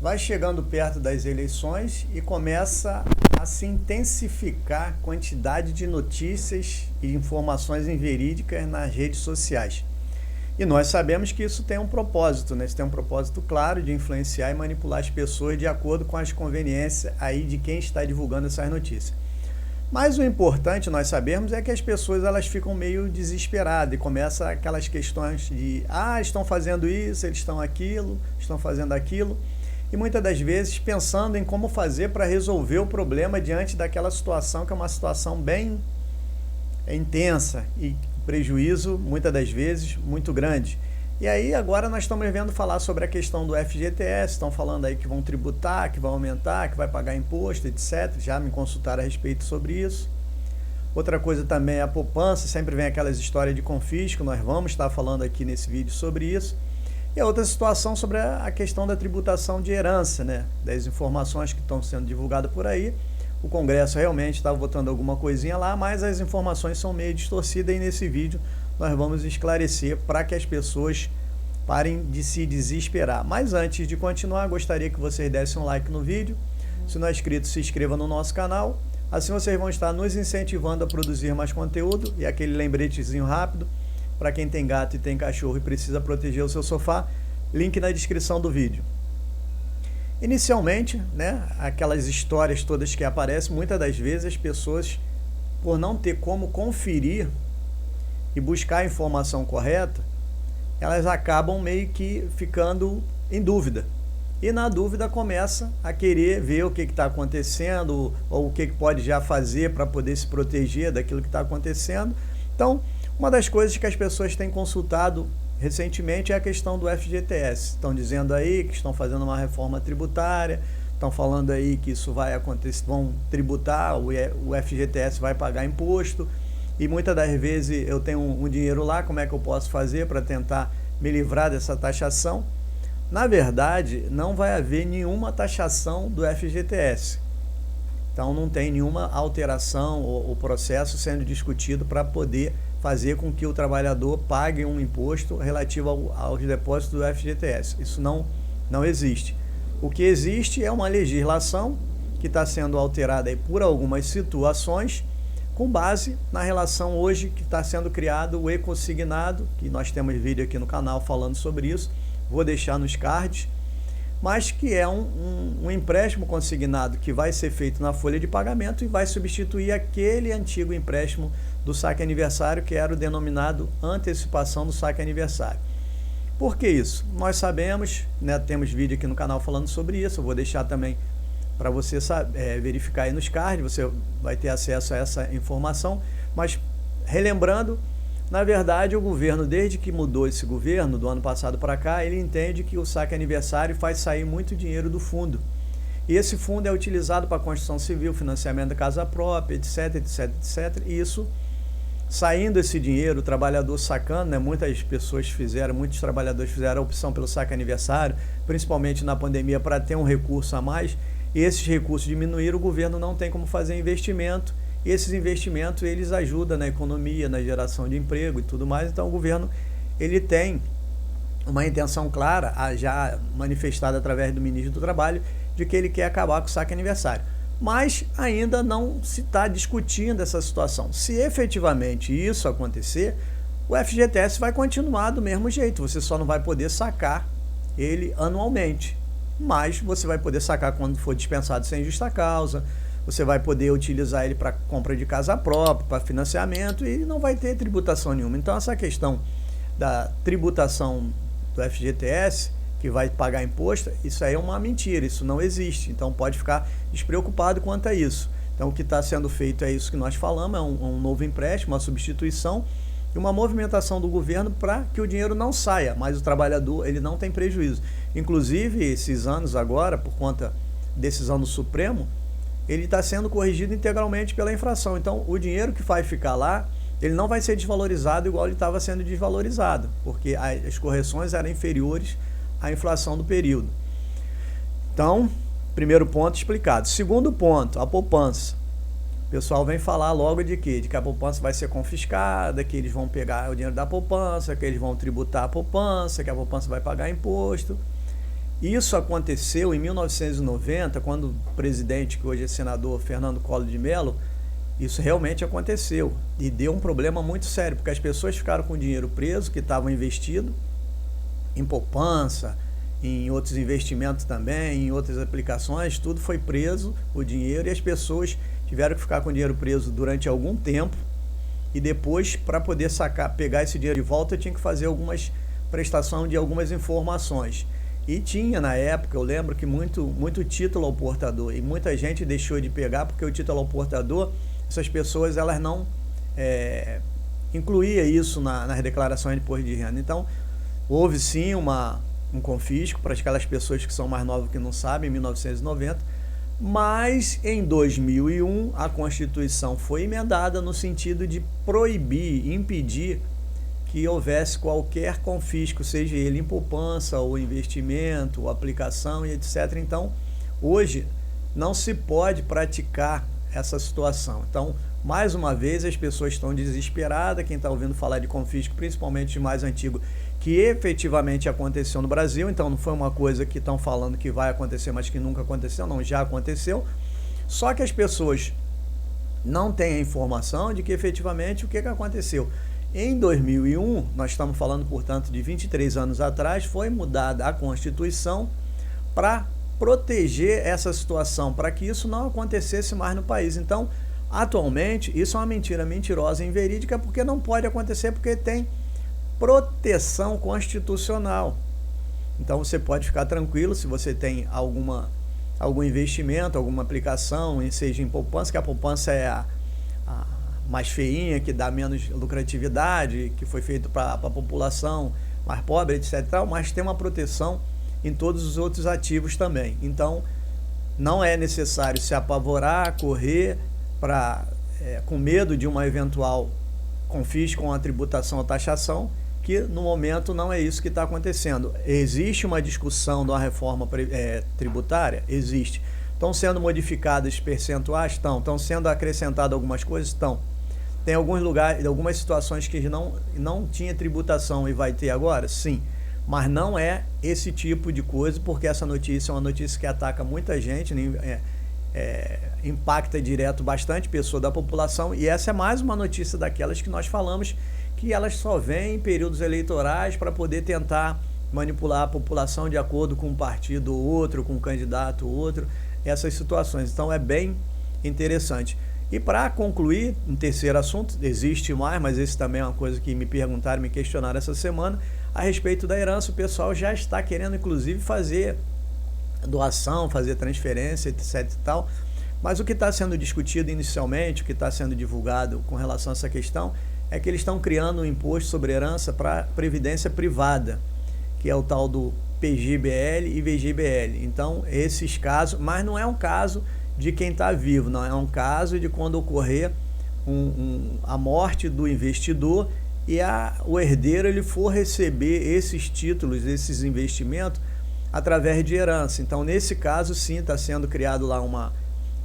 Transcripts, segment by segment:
Vai chegando perto das eleições e começa a se intensificar a quantidade de notícias e informações inverídicas nas redes sociais. E nós sabemos que isso tem um propósito, né? Isso tem um propósito claro de influenciar e manipular as pessoas de acordo com as conveniências aí de quem está divulgando essas notícias. Mas o importante nós sabemos é que as pessoas elas ficam meio desesperadas e começam aquelas questões de estão fazendo isso, eles estão fazendo aquilo. E muitas das vezes pensando em como fazer para resolver o problema diante daquela situação que é uma situação bem intensa e prejuízo muitas das vezes muito grande. E aí agora nós estamos vendo falar sobre a questão do FGTS, estão falando aí que vão tributar, que vão aumentar, que vai pagar imposto, etc. Já me consultaram a respeito sobre isso. Outra coisa também é a poupança, sempre vem aquelas histórias de confisco, nós vamos estar falando aqui nesse vídeo sobre isso. E a outra situação sobre a questão da tributação de herança, né? Das informações que estão sendo divulgadas por aí. O Congresso realmente está votando alguma coisinha lá, mas as informações são meio distorcidas e nesse vídeo nós vamos esclarecer para que as pessoas parem de se desesperar. Mas antes de continuar, gostaria que vocês dessem um like no vídeo. Se não é inscrito, se inscreva no nosso canal. Assim vocês vão estar nos incentivando a produzir mais conteúdo e aquele lembretezinho rápido. Para quem tem gato e tem cachorro e precisa proteger o seu sofá, link na descrição do vídeo. Inicialmente, né, aquelas histórias todas que aparecem, muitas das vezes as pessoas, por não ter como conferir e buscar a informação correta, elas acabam meio que ficando em dúvida. E na dúvida começa a querer ver o que está acontecendo ou o que pode já fazer para poder se proteger daquilo que está acontecendo. Então, uma das coisas que as pessoas têm consultado recentemente é a questão do FGTS. Estão dizendo aí que estão fazendo uma reforma tributária, estão falando aí que isso vai acontecer, vão tributar, o FGTS vai pagar imposto, e muitas das vezes eu tenho um dinheiro lá, como é que eu posso fazer para tentar me livrar dessa taxação? Na verdade, não vai haver nenhuma taxação do FGTS. Então não tem nenhuma alteração ou processo sendo discutido para poder fazer com que o trabalhador pague um imposto relativo aos depósitos do FGTS. Isso não existe. O que existe é uma legislação que está sendo alterada aí por algumas situações, com base na relação hoje que está sendo criado o e-consignado, que nós temos vídeo aqui no canal falando sobre isso, vou deixar nos cards, mas que é um empréstimo consignado que vai ser feito na folha de pagamento e vai substituir aquele antigo empréstimo do saque aniversário, que era o denominado antecipação do saque aniversário. Por que isso? Nós sabemos, né, temos vídeo aqui no canal falando sobre isso, eu vou deixar também para você verificar aí nos cards, você vai ter acesso a essa informação, mas relembrando, na verdade o governo, desde que mudou esse governo, do ano passado para cá, ele entende que o saque aniversário faz sair muito dinheiro do fundo. E esse fundo é utilizado para construção civil, financiamento da casa própria, etc, etc, etc. E isso, saindo esse dinheiro, o trabalhador sacando, né? Muitos trabalhadores fizeram a opção pelo saque aniversário, principalmente na pandemia, para ter um recurso a mais. E esses recursos diminuíram, o governo não tem como fazer investimento. E esses investimentos, eles ajudam na economia, na geração de emprego e tudo mais. Então o governo, ele tem uma intenção clara, já manifestada através do ministro do Trabalho, de que ele quer acabar com o saque aniversário. Mas ainda não se está discutindo essa situação. Se efetivamente isso acontecer, o FGTS vai continuar do mesmo jeito, você só não vai poder sacar ele anualmente. Mas você vai poder sacar quando for dispensado sem justa causa, você vai poder utilizar ele para compra de casa própria, para financiamento, e não vai ter tributação nenhuma. Então essa questão da tributação do FGTS, que vai pagar imposto, isso aí é uma mentira, isso não existe. Então pode ficar despreocupado quanto a isso. Então o que está sendo feito é isso que nós falamos, é um novo empréstimo, uma substituição e uma movimentação do governo para que o dinheiro não saia, mas o trabalhador ele não tem prejuízo. Inclusive esses anos agora, por conta da decisão do Supremo, ele está sendo corrigido integralmente pela inflação. Então o dinheiro que vai ficar lá, ele não vai ser desvalorizado igual ele estava sendo desvalorizado, porque as correções eram inferiores à inflação do período. Então, primeiro ponto explicado. Segundo ponto, a poupança. O pessoal vem falar logo de quê? De que a poupança vai ser confiscada, que eles vão pegar o dinheiro da poupança, que eles vão tributar a poupança, que a poupança vai pagar imposto. Isso aconteceu em 1990, quando o presidente, que hoje é senador, Fernando Collor de Mello, isso realmente aconteceu e deu um problema muito sério, porque as pessoas ficaram com o dinheiro preso, que estavam investido em poupança, em outros investimentos também, em outras aplicações, tudo foi preso, o dinheiro, e as pessoas tiveram que ficar com o dinheiro preso durante algum tempo, e depois, para poder pegar esse dinheiro de volta, tinha que fazer prestação de algumas informações. E tinha na época, eu lembro que muito título ao portador, e muita gente deixou de pegar, porque o título ao portador, essas pessoas elas não incluía isso nas declarações de imposto de renda. Então, houve sim um confisco para aquelas pessoas que são mais novas que não sabem, em 1990, mas em 2001 a Constituição foi emendada no sentido de proibir, impedir que houvesse qualquer confisco, seja ele em poupança, ou investimento, ou aplicação e etc. Então, hoje, não se pode praticar essa situação. Então, mais uma vez, as pessoas estão desesperadas, quem está ouvindo falar de confisco, principalmente de mais antigo, que efetivamente aconteceu no Brasil, então não foi uma coisa que estão falando que vai acontecer, mas que nunca aconteceu, não, já aconteceu. Só que as pessoas não têm a informação de que efetivamente o que aconteceu. Em 2001, nós estamos falando, portanto, de 23 anos atrás, foi mudada a Constituição para proteger essa situação, para que isso não acontecesse mais no país. Então, atualmente, isso é uma mentira mentirosa e inverídica, porque não pode acontecer, porque tem proteção constitucional. Então, você pode ficar tranquilo se você tem algum investimento, alguma aplicação, seja em poupança, que a poupança é a mais feinha, que dá menos lucratividade, que foi feito para a população mais pobre, etc. Mas tem uma proteção em todos os outros ativos também. Então, não é necessário se apavorar, correr com medo de uma eventual confisco, uma tributação ou taxação, que no momento não é isso que está acontecendo. Existe uma discussão de uma reforma tributária? Existe. Estão sendo modificados percentuais? Estão sendo acrescentadas algumas coisas? Estão. Tem alguns lugares, algumas situações que não tinha tributação e vai ter agora? Sim. Mas não é esse tipo de coisa, porque essa notícia é uma notícia que ataca muita gente, impacta direto bastante pessoa da população, e essa é mais uma notícia daquelas que nós falamos, que elas só vêm em períodos eleitorais para poder tentar manipular a população de acordo com um partido ou outro, com um candidato ou outro, essas situações. Então é bem interessante. E para concluir, um terceiro assunto, existe mais, mas esse também é uma coisa que me perguntaram, me questionaram essa semana, a respeito da herança. O pessoal já está querendo, inclusive, fazer doação, fazer transferência, etc e tal. Mas o que está sendo discutido inicialmente, o que está sendo divulgado com relação a essa questão, é que eles estão criando um imposto sobre herança para previdência privada, que é o tal do PGBL e VGBL. Então, esses casos, mas não é um caso de quem está vivo, não, é um caso de quando ocorrer a morte do investidor e o herdeiro ele for receber esses títulos, esses investimentos, através de herança. Então, nesse caso, sim, está sendo criado lá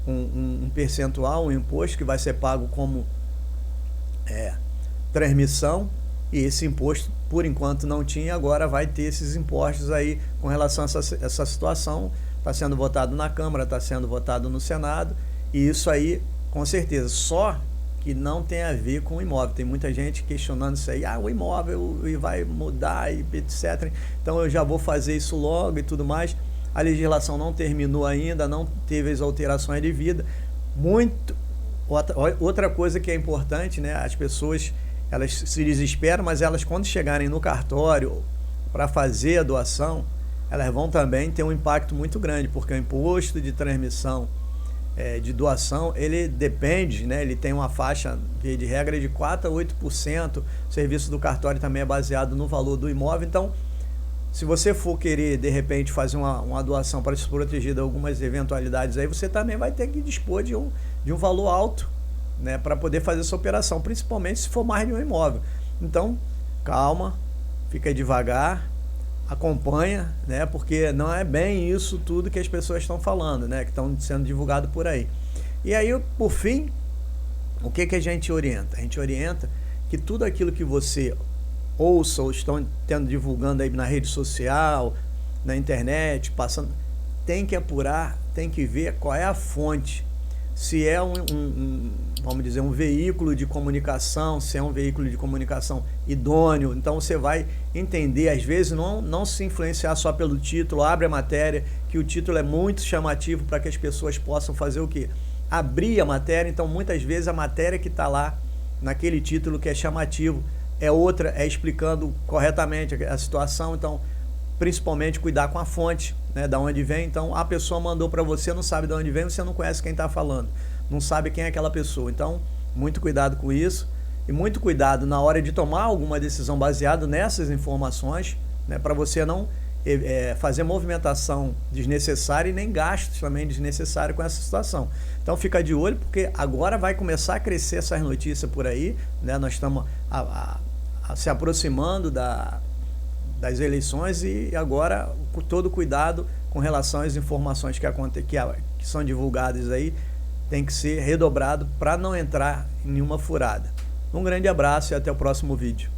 um percentual, um imposto que vai ser pago como transmissão, e esse imposto, por enquanto, não tinha, agora vai ter esses impostos aí com relação a essa situação. Está sendo votado na Câmara, está sendo votado no Senado, e isso aí, com certeza, só que não tem a ver com o imóvel. Tem muita gente questionando isso aí, o imóvel vai mudar, e etc. Então eu já vou fazer isso logo e tudo mais. A legislação não terminou ainda, não teve as alterações devidas. Outra coisa que é importante, né? As pessoas, elas se desesperam, mas elas, quando chegarem no cartório para fazer a doação, elas vão também ter um impacto muito grande, porque o imposto de transmissão de doação, ele depende, né? Ele tem uma faixa de regra de 4% a 8%, o serviço do cartório também é baseado no valor do imóvel. Então, se você for querer, de repente, fazer uma doação para se proteger de algumas eventualidades, aí você também vai ter que dispor de um valor alto, né, para poder fazer essa operação, principalmente se for mais de um imóvel. Então, calma, fica devagar, acompanha, né, porque não é bem isso tudo que as pessoas estão falando, né, que estão sendo divulgado por aí. E aí, por fim, o que a gente orienta? A gente orienta que tudo aquilo que você ouça ou estão divulgando aí na rede social, na internet, passando, tem que apurar, tem que ver qual é a fonte. Se é vamos dizer, um veículo de comunicação, se é um veículo de comunicação idôneo, então você vai entender, às vezes não se influenciar só pelo título, abre a matéria, que o título é muito chamativo para que as pessoas possam fazer o quê? Abrir a matéria. Então muitas vezes a matéria que está lá, naquele título que é chamativo, é outra, é explicando corretamente a situação. Então, principalmente cuidar com a fonte, né, da onde vem. Então a pessoa mandou para você, não sabe de onde vem, você não conhece quem está falando, não sabe quem é aquela pessoa. Então muito cuidado com isso e muito cuidado na hora de tomar alguma decisão baseado nessas informações, né, para você não fazer movimentação desnecessária e nem gastos também desnecessários com essa situação. Então fica de olho, porque agora vai começar a crescer essas notícias por aí, né? Nós estamos se aproximando das eleições e agora todo cuidado com relação às informações que são divulgadas aí tem que ser redobrado para não entrar em nenhuma furada. Um grande abraço e até o próximo vídeo.